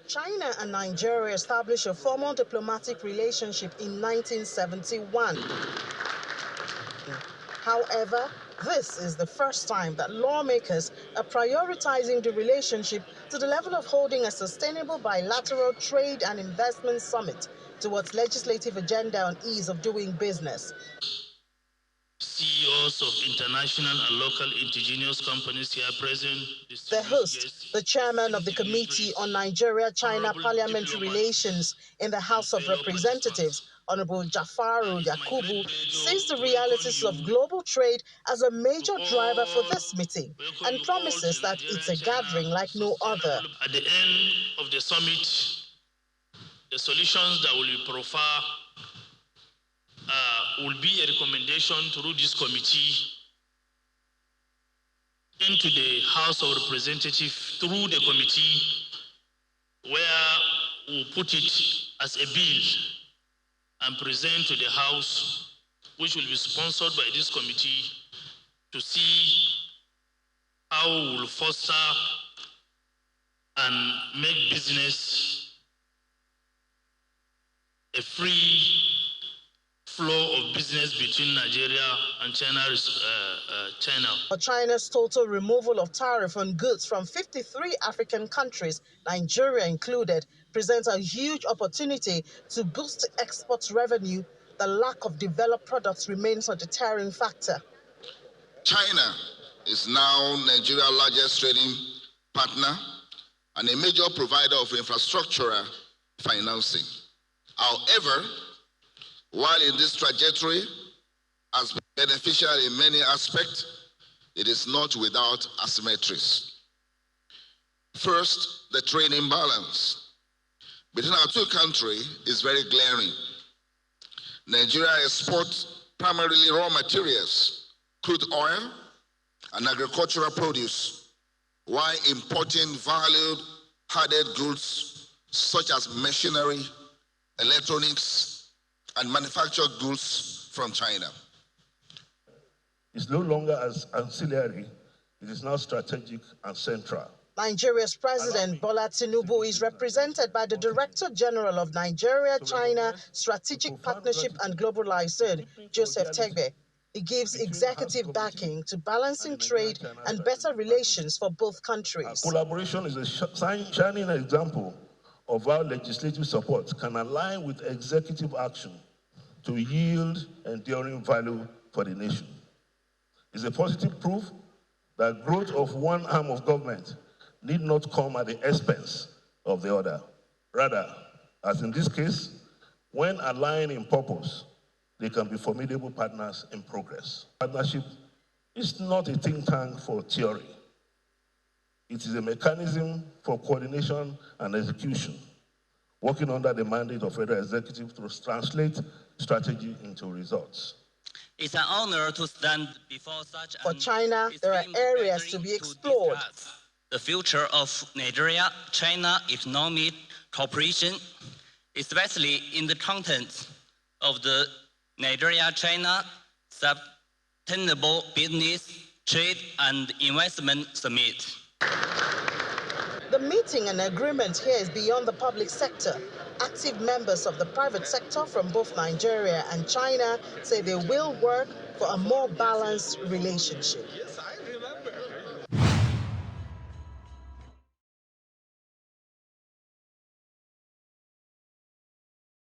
China and Nigeria established a formal diplomatic relationship in 1971. However, this is the first time that lawmakers are prioritizing the relationship to the level of holding a sustainable bilateral trade and investment summit towards legislative agenda on ease of doing business. CEOs of international and local indigenous companies here present. The host, the chairman of the Committee on Nigeria-China Parliamentary Relations in the House of Representatives, Honorable Jafaru Yakubu, sees the realities of global trade as a major driver for this meeting and promises that it's a gathering like no other. At the end of the summit, the solutions that will be profiled will be a recommendation through this committee into the House of Representatives through the committee, where we'll put it as a bill and present to the House, which will be sponsored by this committee, to see how we will foster and make business a free flow of business between Nigeria and China. China's total removal of tariff on goods from 53 African countries, Nigeria included, presents a huge opportunity to boost export revenue. The lack of developed products remains a deterring factor. China is now Nigeria's largest trading partner and a major provider of infrastructural financing. However, while in this trajectory has been beneficial in many aspects, it is not without asymmetries. First, the trade imbalance between our two countries is very glaring. Nigeria exports primarily raw materials, crude oil, and agricultural produce, while importing value-added goods such as machinery, electronics, and manufactured goods from China. It's no longer as ancillary, it is now strategic and central. Nigeria's President Bola Tinubu is represented by the Director General of Nigeria-China Strategic Partnership and Globalization, Joseph Tegbe. He gives executive backing to balancing trade and better relations for both countries. Collaboration is a shining example of how legislative support can align with executive action to yield enduring value for the nation. It's a positive proof that growth of one arm of government need not come at the expense of the other. Rather, as in this case, when aligned in purpose, they can be formidable partners in progress. Partnership is not a think tank for theory. It is a mechanism for coordination and execution, working under the mandate of Federal Executive to translate strategy into results. It's an honor to stand before such For China, there are areas to be explored. The future of Nigeria-China economic cooperation, especially in the context of the Nigeria-China Sustainable Business, Trade and Investment Summit. The meeting and agreement here is beyond the public sector. Active members of the private sector from both Nigeria and China say they will work for a more balanced relationship.